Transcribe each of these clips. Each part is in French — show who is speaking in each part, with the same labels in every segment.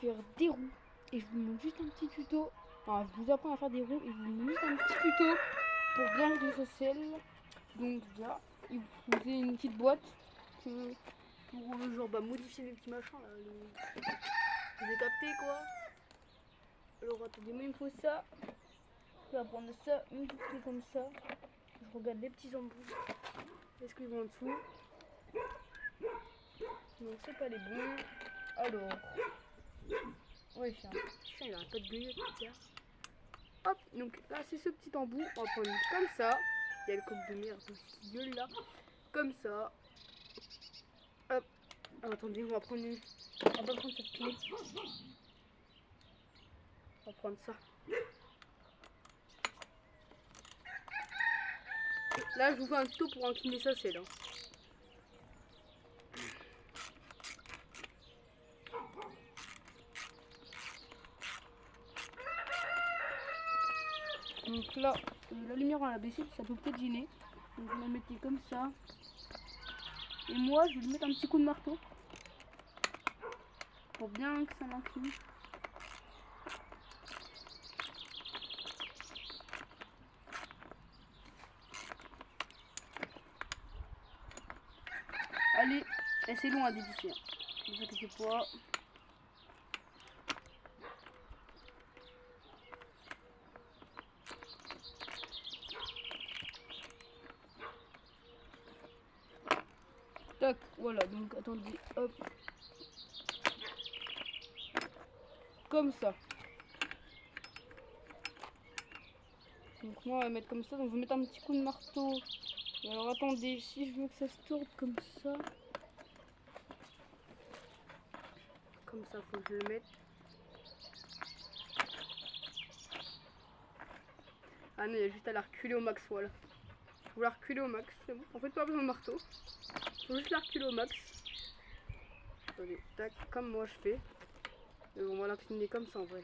Speaker 1: faire des roues. Et je vous montre juste un petit tuto. Enfin, je vous apprends à faire des roues et je vous montre juste un petit tuto pour bien régler ce sel. Donc là, il vous avez une petite boîte que pour genre modifier les petits machins là. Vous avez capté quoi? Alors attendez, moi il me faut ça. Je vais prendre ça, une petite clé comme ça. Je regarde les petits embouts. Est-ce qu'ils vont en dessous? Non, c'est pas les bons. Alors. Ouais, chien, il arrête pas de gueuler, petit gars. Hop, donc là c'est ce petit embout. On va prendre comme ça. Il y a le coq de merde qui gueule là. Comme ça. Hop. Alors, attendez, on va prendre une. On va pas prendre cette clé. On va prendre ça. Là, je vous fais un tuto pour incliner ça, c'est là. Donc là, la lumière on l'a baissée, ça peut peut-être gêner. Donc vous la mettez comme ça. Et moi, je vais lui mettre un petit coup de marteau. Pour bien que ça m'incline. Allez, c'est long à dévisser. Ne vous inquiétez pas. Tac, voilà, donc attendez, hop. Comme ça. Donc moi, on va mettre comme ça, donc vous mettez un petit coup de marteau. Et alors attendez, si je veux que ça se tourne comme ça. Comme ça, faut que je le mette. Ah non, il y a juste à la reculer au max, voilà. Faut la reculer au max, c'est bon. En fait, pas besoin de marteau. Faut juste la reculer au max. Attendez, tac, comme moi je fais. Et on va l'incliner comme ça en vrai.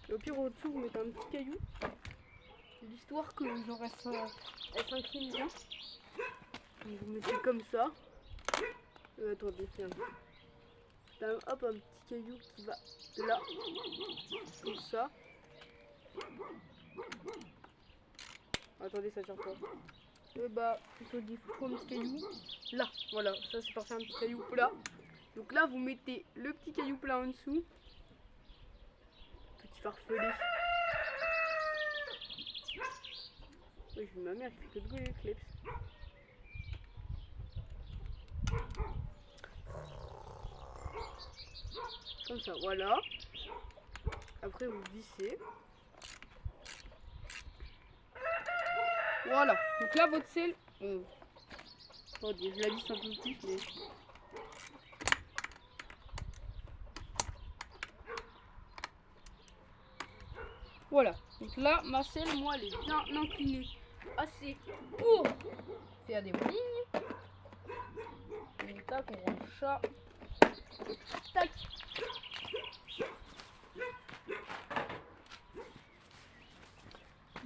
Speaker 1: Et au pire, au-dessous, vous mettez un petit caillou. L'histoire que genre elle s'incline bien. Donc, vous mettez comme ça. Attendez, tiens. Hop, un petit caillou qui va là. Comme ça. Attendez, ça tient pas. Et bah, plutôt dit, faut un petit caillou là. Voilà, ça c'est parti, un petit caillou plat. Donc là, vous mettez le petit caillou plat en dessous. Petit farfelé. Oui, j'ai vu ma mère qui fait que de gueuler, Kleps. Comme ça, voilà. Après, vous vissez. Voilà. Donc là, votre sel. Attendez, je la visse un peu plus, mais. Voilà. Donc là, ma selle, moi, elle est bien inclinée. Assez pour faire des lignes. Donc tac, on range ça. Tac.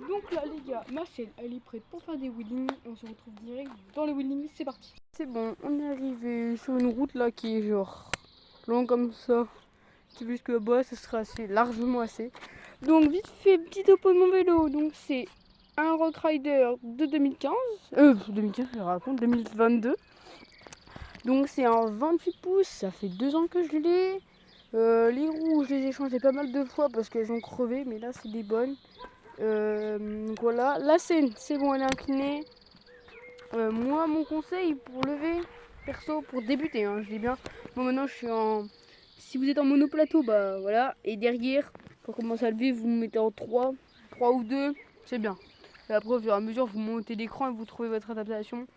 Speaker 1: Donc là les gars, ma selle elle est prête pour faire des wheelings. On se retrouve direct dans le wheeling, c'est parti. C'est bon, on est arrivé sur une route là qui est genre long comme ça. Qui jusque là-bas, ça sera assez, largement assez. Donc vite fait, petit topo de mon vélo. Donc c'est un Rock Rider de 2015. 2015 je raconte, 2022. Donc c'est un 28 pouces, ça fait 2 ans que je l'ai. Les roues, je les ai changées pas mal de fois parce qu'elles ont crevé, mais là c'est des bonnes. Donc voilà, la scène, c'est bon, elle est inclinée. Moi, mon conseil pour lever, perso, pour débuter, hein, je dis bien. Moi maintenant, je suis en. Si vous êtes en monoplateau, bah voilà. Et derrière, pour commencer à lever, vous mettez en 3 ou 2, c'est bien. Et après, au fur et à mesure, vous montez l'écran et vous trouvez votre adaptation.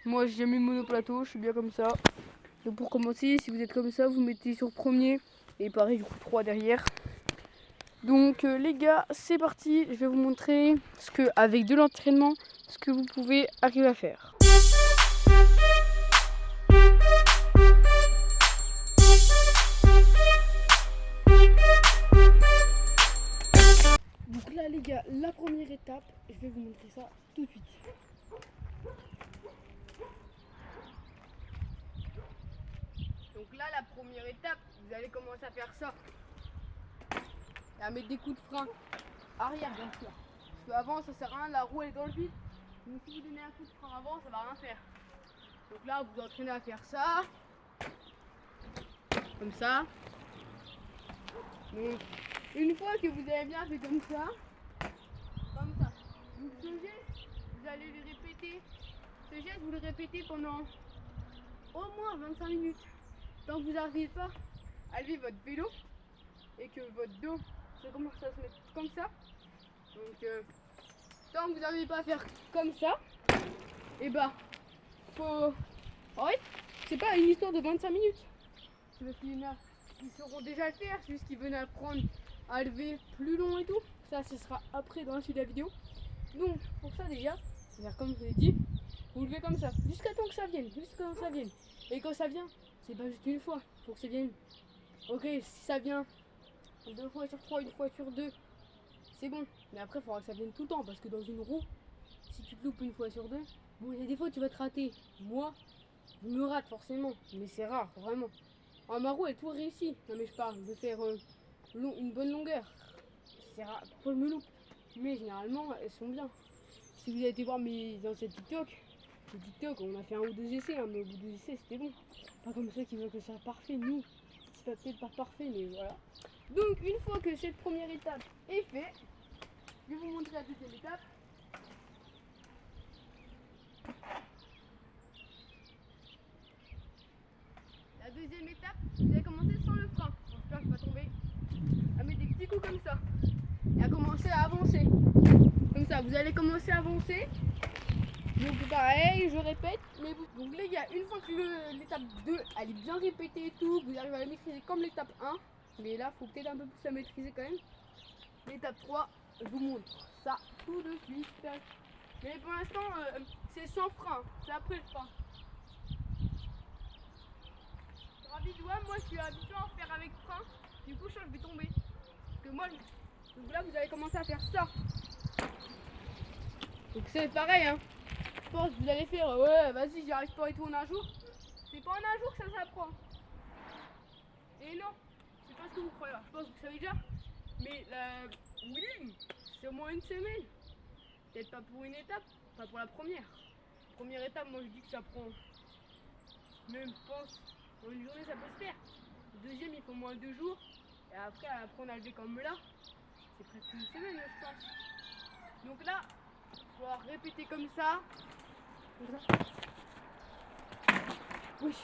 Speaker 1: Moi, j'ai jamais mis monoplateau, je suis bien comme ça. Donc pour commencer, si vous êtes comme ça, vous mettez sur premier. Et pareil, du coup, 3 derrière. Donc les gars, c'est parti, je vais vous montrer ce que, avec de l'entraînement, ce que vous pouvez arriver à faire. Donc là les gars, la première étape, je vais vous montrer ça tout de suite. Donc là, la première étape, vous allez commencer à faire ça. Et à mettre des coups de frein arrière, bien sûr. Parce qu'avant, ça sert à rien, la roue elle est dans le vide. Donc si vous donnez un coup de frein avant, ça va rien faire. Donc là, vous vous entraînez à faire ça. Comme ça. Donc, une fois que vous avez bien fait comme ça. Donc ce geste, vous allez le répéter. Ce geste, vous le répétez pendant au moins 25 minutes. Tant que vous n'arrivez pas à lever votre vélo et que votre dos commence à se mettre comme ça. Donc tant que vous n'arrivez pas à faire comme ça, et bah faut. En fait, c'est pas une histoire de 25 minutes. C'est parce qu'il y en a qui sauront déjà le faire, c'est juste qu'ils veulent apprendre à lever plus long et tout. Ça, ce sera après dans la suite de la vidéo. Donc pour ça déjà, c'est-à-dire comme je vous l'ai dit, vous levez comme ça, jusqu'à temps que ça vienne, jusqu'à temps que ça vienne. Et quand ça vient, c'est pas juste une fois, faut que ça vienne. Ok, si ça vient 2 fois sur 3, 1 fois sur 2, c'est bon. Mais après, il faudra que ça vienne tout le temps, parce que dans une roue, si tu te loupes 1 fois sur 2, bon, il y a des fois tu vas te rater. Moi, je me rate forcément, mais c'est rare, vraiment. En ma roue, elle est tout réussie. Non mais je parle de faire une bonne longueur. C'est rare, parfois je me loupe. Mais généralement, elles sont bien. Si vous avez été voir mes anciens TikTok, on a fait 1 ou 2 essais, hein, mais au bout de 2 essais, c'était bon. Pas comme ceux qui veulent que ça soit parfait. Nous, c'est peut-être pas parfait, mais voilà. Donc, une fois que cette première étape est faite, je vais vous montrer la deuxième étape. La deuxième étape, vous allez commencer sans le frein. J'espère que je ne vais pas tomber. À mettre des petits coups comme ça. Et à commencer à avancer. Comme ça, vous allez commencer à avancer. Donc pareil, je répète. Mais vous... Donc les gars, une fois que l'étape 2, elle est bien répétée et tout, vous arrivez à la maîtriser comme l'étape 1. Mais là, il faut peut-être un peu plus la maîtriser quand même. L'étape 3, je vous montre ça tout de suite. Mais pour l'instant, c'est sans frein. C'est après le frein. Moi je suis habitué à en faire avec frein. Du coup, je vais tomber. Parce que moi, donc là, vous allez commencer à faire ça. Donc c'est pareil, hein. Je pense que vous allez faire, ouais, vas-y, j'y arrive pas et tout en un jour. C'est pas en un jour que ça s'apprend. Et non, c'est pas ce que vous croyez. Je pense que vous savez déjà. Mais la wheeling, c'est au moins 1 semaine. Peut-être pas pour une étape, pas pour la première. Première étape, moi je dis que ça prend. Même je pense, en une journée ça peut se faire. Deuxième, il faut au moins 2 jours. Et après, à apprendre à lever comme là, c'est presque 1 semaine, je pense. Donc là, il va falloir répéter comme ça. Oui.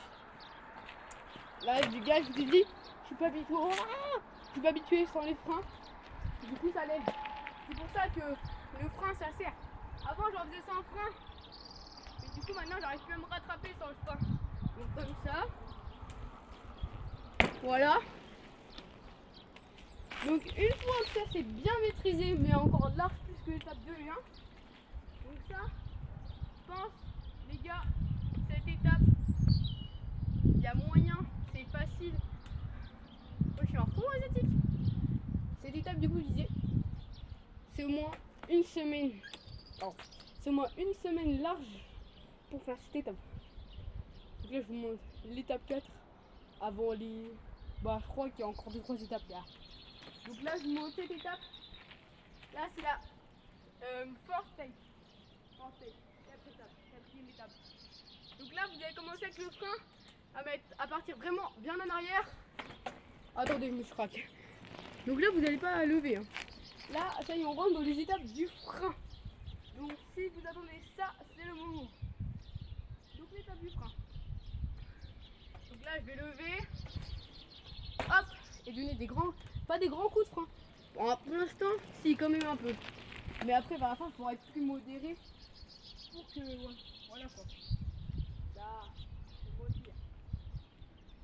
Speaker 1: Là, du gars, je vous ai dit, je suis pas habitué. Je suis pas habitué sans les freins. Du coup, ça lève. C'est pour ça que le frein, ça sert. Avant, j'en faisais sans frein. Mais du coup, maintenant, j'arrive plus à me rattraper sans le frein. Donc, comme ça. Voilà. Donc, une fois que ça, c'est bien maîtrisé, mais encore large plus que l'étape 2 et 1. Donc, ça, je pense, les gars, cette étape, il y a moyen, c'est facile. Moi, je suis un fou asiatique. Cette étape, du coup, je disais, c'est au moins 1 semaine. Oh, c'est au moins 1 semaine large pour faire cette étape. Donc là, je vous montre l'étape 4 avant les. Bah, je crois qu'il y a encore 2-3 étapes là. Donc là, je vous montre cette étape. Là, c'est la fourth stage. Quatrième étape. Donc là, vous allez commencer avec le frein à partir vraiment bien en arrière. Attendez, je me craque. Donc là, vous n'allez pas lever. Hein. Là, ça y est, on rentre dans les étapes du frein. Donc si vous attendez ça, c'est le moment. Donc l'étape du frein. Donc là, je vais lever. Hop. Et donner des grands, pas des grands coups de frein. Bon, pour l'instant, si, quand même un peu. Mais après, vers la fin, il faudra être plus modéré pour que, ouais, voilà quoi. Là, c'est moi dire.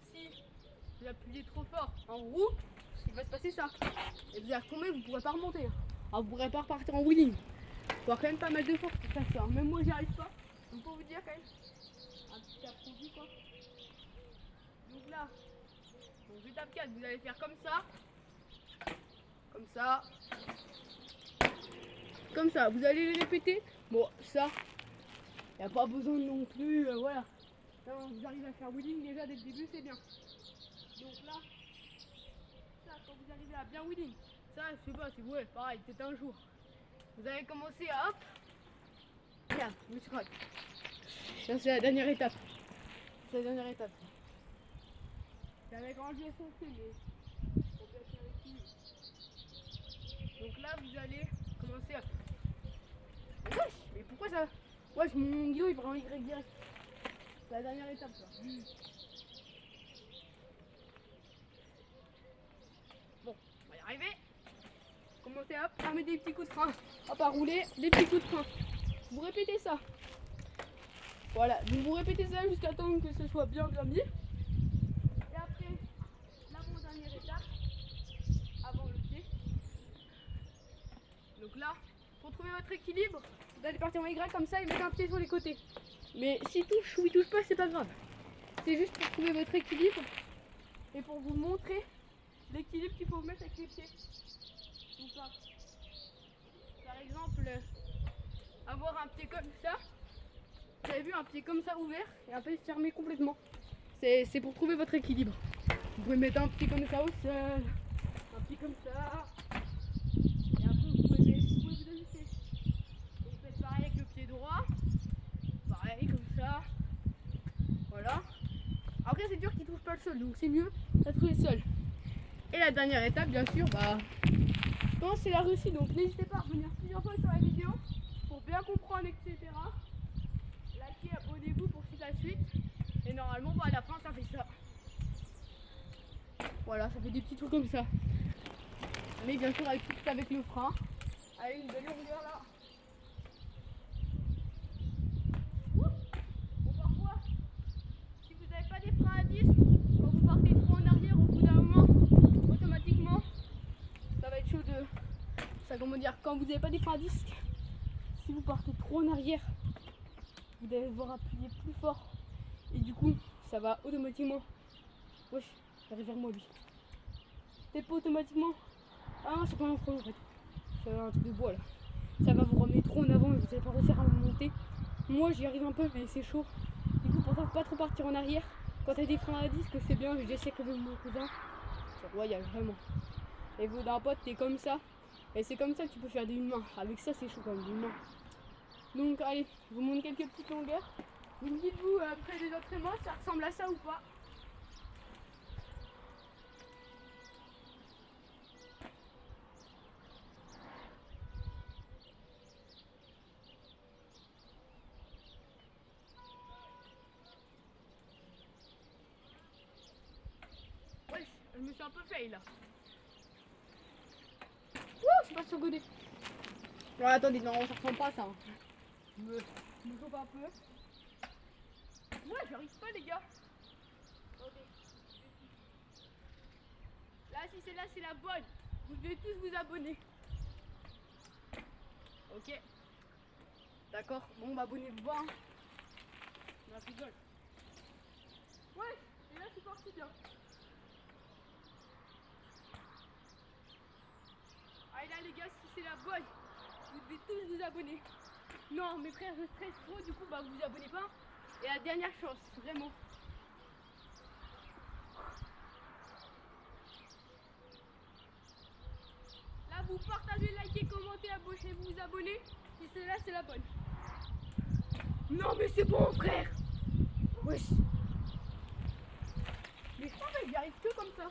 Speaker 1: Si vous appuyez trop fort en roue, il va se passer ça. Et vous allez retomber, vous ne pourrez pas remonter. Alors, vous ne pourrez pas repartir en wheeling. Il faut avoir quand même pas mal de force pour faire ça. Même moi, j'y arrive pas. Donc, pour vous dire quand même, un petit approfondi quoi. Donc là, donc étape 4, vous allez faire comme ça. Comme ça. Comme ça, vous allez les répéter. Bon, ça, il n'y a pas besoin non plus, voilà. Quand vous arrivez à faire wheeling déjà dès le début, c'est bien. Donc là, ça, quand vous arrivez à bien wheeling, ça, je sais pas, c'est ouais, pareil, peut-être un jour. Vous allez commencer à hop. Regarde, je me suis craqué. Ça, c'est la dernière étape. C'est la dernière étape. C'est avec enlever son pied, mais faut bien faire l'équilibre. Donc là, vous allez commencer à. Wesh, mais pourquoi ça. Wesh, mon guillot il prend un Y direct. C'est la dernière étape, ça. Bon, on va y arriver. Commencez à mettre des petits coups de frein. Hop, à rouler, des petits coups de frein. Vous répétez ça. Voilà, donc vous répétez ça jusqu'à temps que ce soit bien mis. Et après, l'avant-dernière étape, avant le pied. Donc là, pour trouver votre équilibre, vous allez partir en Y comme ça et mettre un pied sur les côtés. Mais s'il touche ou il touche pas, c'est pas grave. C'est juste pour trouver votre équilibre et pour vous montrer l'équilibre qu'il faut mettre avec les pieds. Donc là, par exemple, avoir un pied comme ça. Vous avez vu, un pied comme ça ouvert et un pied fermé complètement. C'est pour trouver votre équilibre. Vous pouvez mettre un pied comme ça au sol, un pied comme ça. Et après vous pouvez vous ajuster. Vous faites pareil avec le pied droit. Pareil comme ça. Voilà. Après c'est dur qu'il touche pas le sol, donc c'est mieux d'être le sol. Et la dernière étape bien sûr, je pense c'est la réussite. Donc n'hésitez pas à revenir plusieurs fois sur la vidéo pour bien comprendre, etc. Likez, abonnez-vous pour suivre la suite. Et normalement à la fin ça fait ça. Voilà, ça fait des petits trucs comme ça. Mais bien sûr avec le frein. Avec une belle longueur là. Bon, parfois, si vous n'avez pas des freins à disque, quand vous partez trop en arrière au bout d'un moment, automatiquement, ça va être chaud de. Ça, comment dire, quand vous n'avez pas des freins à disque, si vous partez trop en arrière, vous allez devoir appuyer plus fort. Et du coup, ça va automatiquement. Wesh, arrive vers moi lui. Peut-être pas automatiquement. Ah non, c'est pas un frein en fait. C'est un truc de bois là. Ça va vous ramener trop en avant et vous n'allez pas réussir à monter. Moi j'y arrive un peu mais c'est chaud. Du coup pour ça faut pas trop partir en arrière. Quand t'as des freins à disque c'est bien, j'essaie que avec mon cousin. C'est royal vraiment. Et vous d'un pote t'es comme ça. Et c'est comme ça que tu peux faire d'une main. Avec ça c'est chaud quand même d'une main. Donc allez, je vous montre quelques petites longueurs. Vous me dites vous après les entraînements ça ressemble à ça ou pas. Ouais, je me suis un peu fail là. Ouh, je suis pas surgodé. Non, attendez, non, ça ressemble pas à ça. Hein. Je me chauffe un peu. Ouais, j'arrive pas, les gars. Attendez. Là, si c'est là, c'est la bonne. Vous devez tous vous abonner. Ok. D'accord. Bon, abonnez-vous pas. Hein. Non, je rigole. Ouais, et là, c'est parti bien. Allez, là, les gars, si c'est la bonne, vous devez tous vous abonner. Non, mes frères, je stresse trop, du coup, vous vous abonnez pas. Et la dernière chance, vraiment. Là, vous partagez, likez, commentez, abonnez-vous, vous abonnez. Si c'est là, c'est la bonne. Non, mais c'est bon, frère. Wesh. Mais je pense que j'y arrive que comme ça.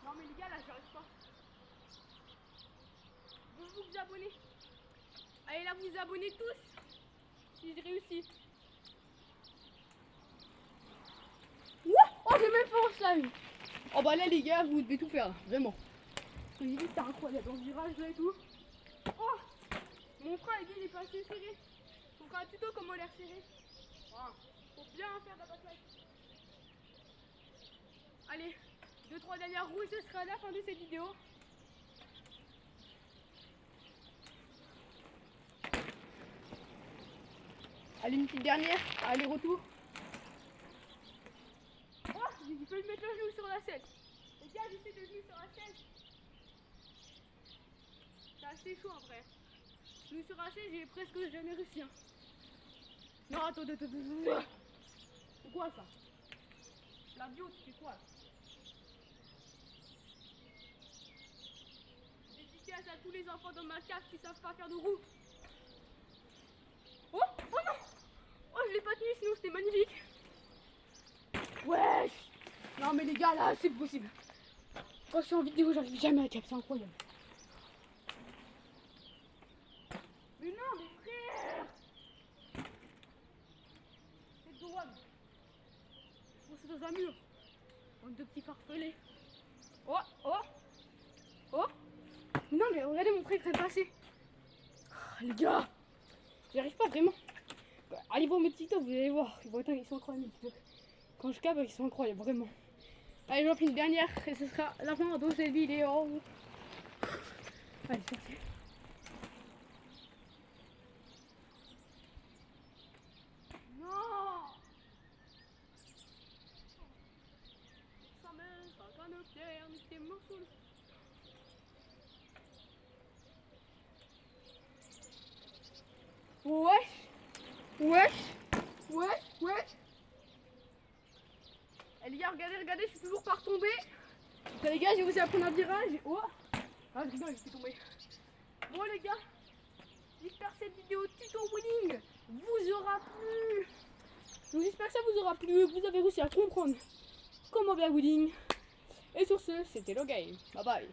Speaker 1: Non, mais les gars, là, j'arrive pas. Vous abonnez. Allez, là, vous abonnez tous. Si je réussis. Ouah, oh, j'ai même fait un slime. Oh, bah là, les gars, vous devez tout faire, là, vraiment. J'ai vu que c'était incroyable dans le virage là et tout. Oh, mon frein, les gars, il est pas assez serré. Faut faire un tuto comment l'air serré. Voilà. Faut bien faire de la backlight. Allez, 2-3 dernières roues et ce sera la fin de cette vidéo. Allez, une petite dernière, aller-retour. Oh, j'ai failli mettre le genou sur la selle. Les gars, j'essaie de genou sur la selle. C'est assez chaud en vrai. Genou sur la selle, j'ai presque jamais réussi. Hein. Non, attends. C'est quoi ça? La bio, tu fais quoi? Dédicace à tous les enfants dans ma cave qui savent pas faire de roue. Oh non! Oh, je l'ai pas tenu, sinon c'était magnifique. Wesh! Non mais les gars, là, c'est possible. Quand je suis en vidéo, j'arrive jamais à cap, c'est incroyable. Mais non, mais frère! C'est de one. Je fonce dans un mur. Bande de petits farfelés. Oh! Mais non, mais regardez mon frère qui est passé. Oh, les gars! J'y arrive pas vraiment. Allez voir mes TikTok, vous allez voir. Ils sont incroyables mes TikTok. Quand je capte, ils sont incroyables, vraiment. Allez, j'en fais une dernière et ce sera la fin de cette vidéo. Allez, c'est parti. Non! Ça m'aide, pas qu'un pierre, ni tes morceaux. Wesh! Eh les gars, regardez, je suis toujours pas retombé. Les gars, j'ai aussi à prendre un virage. Oh! Ah, je rigole, je suis tombé. Bon, les gars, j'espère que cette vidéo tuto winning vous aura plu. J'espère que ça vous aura plu, que vous avez réussi à comprendre comment bien winning. Et sur ce, c'était le game. Bye bye.